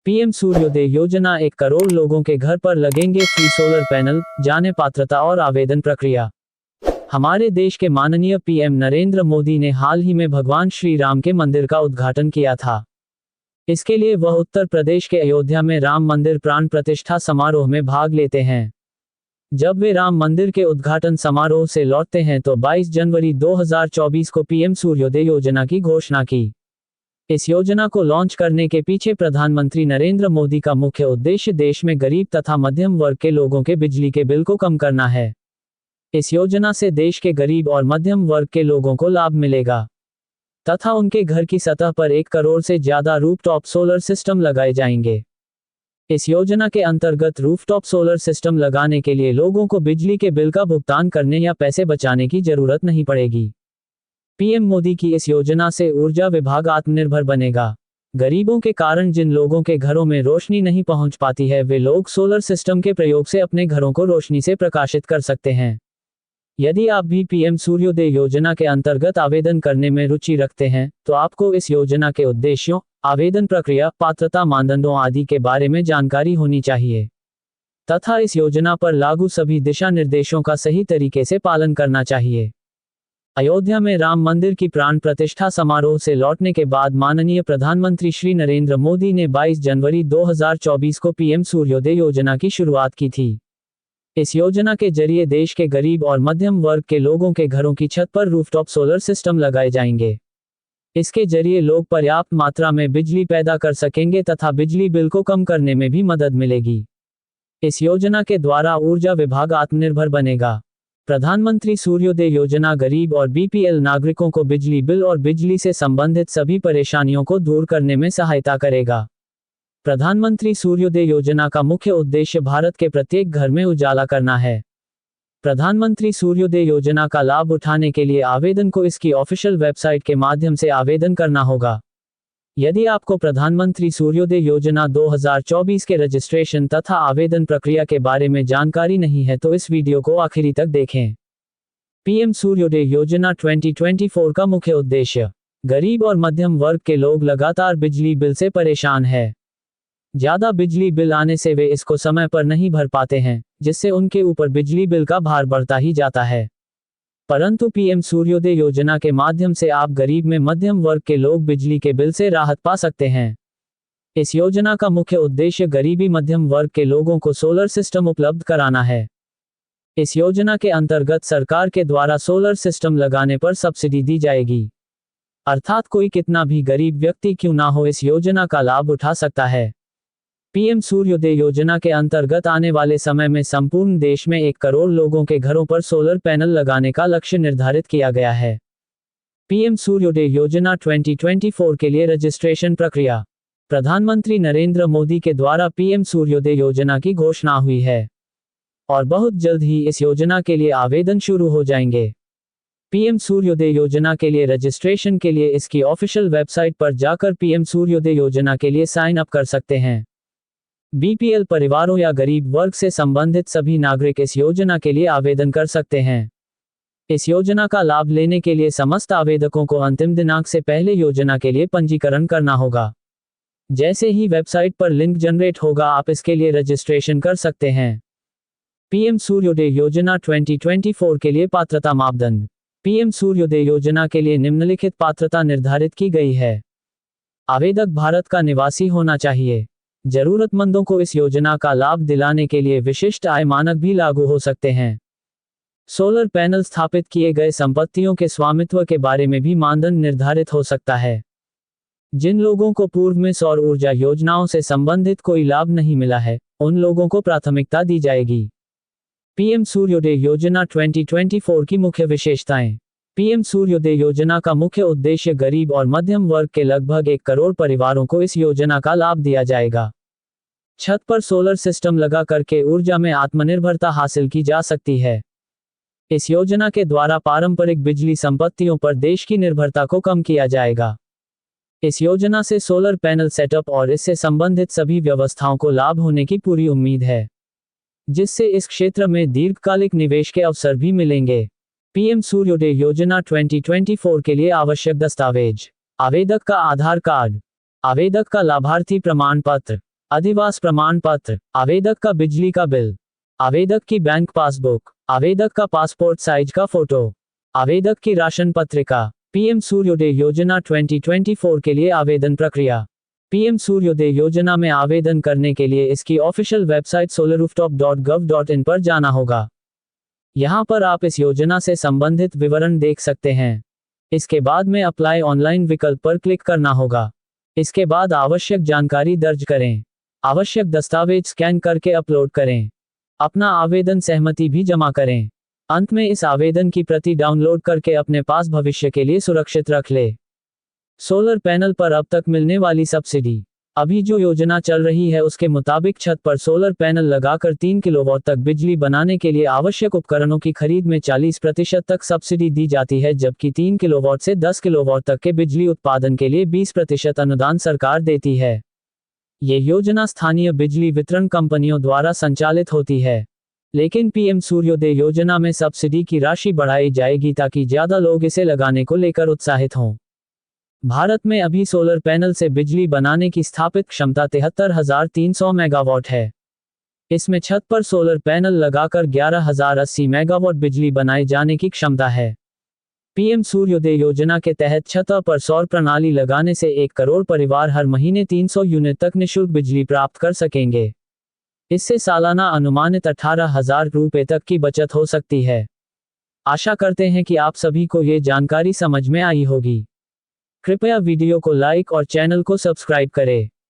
PM सूर्योदय योजना 1 करोड़ लोगों के घर पर लगेंगे फ्री सोलर पैनल, जाने पात्रता और आवेदन प्रक्रिया। हमारे देश के माननीय पीएम नरेंद्र मोदी ने हाल ही में भगवान श्री राम के मंदिर का उद्घाटन किया था। इसके लिए वह उत्तर प्रदेश के अयोध्या में राम मंदिर प्राण प्रतिष्ठा समारोह में भाग लेते हैं। जब वे राम मंदिर के उद्घाटन समारोह से लौटते हैं तो 22 जनवरी 2024 को पीएम सूर्योदय योजना की घोषणा की। इस योजना को लॉन्च करने के पीछे प्रधानमंत्री नरेंद्र मोदी का मुख्य उद्देश्य देश में गरीब तथा मध्यम वर्ग के लोगों के बिजली के बिल को कम करना है। इस योजना से देश के गरीब और मध्यम वर्ग के लोगों को लाभ मिलेगा तथा उनके घर की सतह पर 1 करोड़ से ज्यादा रूफटॉप सोलर सिस्टम लगाए जाएंगे। इस योजना के अंतर्गत रूफटॉप सोलर सिस्टम लगाने के लिए लोगों को बिजली के बिल का भुगतान करने या पैसे बचाने की जरूरत नहीं पड़ेगी। पीएम मोदी की इस योजना से ऊर्जा विभाग आत्मनिर्भर बनेगा। गरीबों के कारण जिन लोगों के घरों में रोशनी नहीं पहुंच पाती है, वे लोग सोलर सिस्टम के प्रयोग से अपने घरों को रोशनी से प्रकाशित कर सकते हैं। यदि आप भी पीएम सूर्योदय योजना के अंतर्गत आवेदन करने में रुचि रखते हैं, तो आपको इस योजना के उद्देश्यों, आवेदन प्रक्रिया, पात्रता मानदंडों आदि के बारे में जानकारी होनी चाहिए तथा इस योजना पर लागू सभी दिशा निर्देशों का सही तरीके से पालन करना चाहिए। अयोध्या में राम मंदिर की प्राण प्रतिष्ठा समारोह से लौटने के बाद माननीय प्रधानमंत्री श्री नरेंद्र मोदी ने 22 जनवरी 2024 को पीएम सूर्योदय योजना की शुरुआत की थी। इस योजना के जरिए देश के गरीब और मध्यम वर्ग के लोगों के घरों की छत पर रूफटॉप सोलर सिस्टम लगाए जाएंगे। इसके जरिए लोग पर्याप्त मात्रा में बिजली पैदा कर सकेंगे तथा बिजली बिल को कम करने में भी मदद मिलेगी। इस योजना के द्वारा ऊर्जा विभाग आत्मनिर्भर बनेगा। प्रधानमंत्री सूर्योदय योजना गरीब और बीपीएल नागरिकों को बिजली बिल और बिजली से संबंधित सभी परेशानियों को दूर करने में सहायता करेगा। प्रधानमंत्री सूर्योदय योजना का मुख्य उद्देश्य भारत के प्रत्येक घर में उजाला करना है। प्रधानमंत्री सूर्योदय योजना का लाभ उठाने के लिए आवेदन को इसकी ऑफिशियल वेबसाइट के माध्यम से आवेदन करना होगा। यदि आपको प्रधानमंत्री सूर्योदय योजना 2024 के रजिस्ट्रेशन तथा आवेदन प्रक्रिया के बारे में जानकारी नहीं है तो इस वीडियो को आखिरी तक देखें। पीएम सूर्योदय योजना 2024 का मुख्य उद्देश्य, गरीब और मध्यम वर्ग के लोग लगातार बिजली बिल से परेशान है। ज्यादा बिजली बिल आने से वे इसको समय पर नहीं भर पाते हैं, जिससे उनके ऊपर बिजली बिल का भार बढ़ता ही जाता है। परंतु पीएम सूर्योदय योजना के माध्यम से आप गरीब में मध्यम वर्ग के लोग बिजली के बिल से राहत पा सकते हैं। इस योजना का मुख्य उद्देश्य गरीबी मध्यम वर्ग के लोगों को सोलर सिस्टम उपलब्ध कराना है। इस योजना के अंतर्गत सरकार के द्वारा सोलर सिस्टम लगाने पर सब्सिडी दी जाएगी, अर्थात कोई कितना भी गरीब व्यक्ति क्यों ना हो इस योजना का लाभ उठा सकता है। पीएम सूर्योदय योजना के अंतर्गत आने वाले समय में संपूर्ण देश में 1 करोड़ लोगों के घरों पर सोलर पैनल लगाने का लक्ष्य निर्धारित किया गया है। पीएम सूर्योदय योजना 2024 के लिए रजिस्ट्रेशन प्रक्रिया। प्रधानमंत्री नरेंद्र मोदी के द्वारा पीएम सूर्योदय योजना की घोषणा हुई है और बहुत जल्द ही इस योजना के लिए आवेदन शुरू हो जाएंगे। पीएम सूर्योदय योजना के लिए रजिस्ट्रेशन के लिए इसकी ऑफिशियल वेबसाइट पर जाकर पीएम सूर्योदय योजना के लिए साइन अप कर सकते हैं। बीपीएल परिवारों या गरीब वर्ग से संबंधित सभी नागरिक इस योजना के लिए आवेदन कर सकते हैं। इस योजना का लाभ लेने के लिए समस्त आवेदकों को अंतिम दिनांक से पहले योजना के लिए पंजीकरण करना होगा। जैसे ही वेबसाइट पर लिंक जनरेट होगा, आप इसके लिए रजिस्ट्रेशन कर सकते हैं। पीएम सूर्योदय योजना 2024 के लिए पात्रता मापदंड। पीएम सूर्योदय योजना के लिए निम्नलिखित पात्रता निर्धारित की गई है। आवेदक भारत का निवासी होना चाहिए। जरूरतमंदों को इस योजना का लाभ दिलाने के लिए विशिष्ट आय मानक भी लागू हो सकते हैं। सोलर पैनल स्थापित किए गए संपत्तियों के स्वामित्व के बारे में भी मानदंड निर्धारित हो सकता है। जिन लोगों को पूर्व में सौर ऊर्जा योजनाओं से संबंधित कोई लाभ नहीं मिला है, उन लोगों को प्राथमिकता दी जाएगी। पीएम सूर्योदय योजना 2024 की मुख्य विशेषताएं। पीएम सूर्योदय योजना का मुख्य उद्देश्य गरीब और मध्यम वर्ग के लगभग 1 करोड़ परिवारों को इस योजना का लाभ दिया जाएगा। छत पर सोलर सिस्टम लगा करके ऊर्जा में आत्मनिर्भरता हासिल की जा सकती है। इस योजना के द्वारा पारंपरिक बिजली संपत्तियों पर देश की निर्भरता को कम किया जाएगा। इस योजना से सोलर पैनल सेटअप और इससे संबंधित सभी व्यवस्थाओं को लाभ होने की पूरी उम्मीद है, जिससे इस क्षेत्र में दीर्घकालिक निवेश के अवसर भी मिलेंगे। पीएम सूर्योदय योजना 2024 के लिए आवश्यक दस्तावेज। आवेदक का आधार कार्ड, आवेदक का लाभार्थी प्रमाण पत्र, अधिवास प्रमाण पत्र, आवेदक का बिजली का बिल, आवेदक की बैंक पासबुक, आवेदक का पासपोर्ट साइज का फोटो, आवेदक की राशन पत्रिका। पीएम सूर्योदय योजना 2024 के लिए आवेदन प्रक्रिया। पीएम सूर्योदय योजना में आवेदन करने के लिए इसकी ऑफिशियल वेबसाइट solarrooftop.gov.in पर जाना होगा। यहाँ पर आप इस योजना से संबंधित विवरण देख सकते हैं। इसके बाद में अप्लाई ऑनलाइन विकल्प पर क्लिक करना होगा। इसके बाद आवश्यक जानकारी दर्ज करें। आवश्यक दस्तावेज स्कैन करके अपलोड करें। अपना आवेदन सहमति भी जमा करें। अंत में इस आवेदन की प्रति डाउनलोड करके अपने पास भविष्य के लिए सुरक्षित रख ले। सोलर पैनल पर अब तक मिलने वाली सब्सिडी। अभी जो योजना चल रही है उसके मुताबिक छत पर सोलर पैनल लगाकर 3 किलोवाट तक बिजली बनाने के लिए आवश्यक उपकरणों की खरीद में 40% तक सब्सिडी दी जाती है, जबकि 3 किलोवाट से 10 किलोवाट तक के बिजली उत्पादन के लिए 20% अनुदान सरकार देती है। ये योजना स्थानीय बिजली वितरण कंपनियों द्वारा संचालित होती है, लेकिन पीएम सूर्योदय योजना में सब्सिडी की राशि बढ़ाई जाएगी ताकि ज्यादा लोग इसे लगाने को लेकर उत्साहित हों। भारत में अभी सोलर पैनल से बिजली बनाने की स्थापित क्षमता 73,300 मेगावाट है। इसमें छत पर सोलर पैनल लगाकर 11,080 मेगावाट बिजली बनाए जाने की क्षमता है। पीएम सूर्योदय योजना के तहत छत पर सौर प्रणाली लगाने से 1 करोड़ परिवार हर महीने 300 यूनिट तक निःशुल्क बिजली प्राप्त कर सकेंगे। इससे सालाना अनुमानित 18,000 रुपये तक की बचत हो सकती है। आशा करते हैं कि आप सभी को ये जानकारी समझ में आई होगी। कृपया वीडियो को लाइक और चैनल को सब्सक्राइब करें।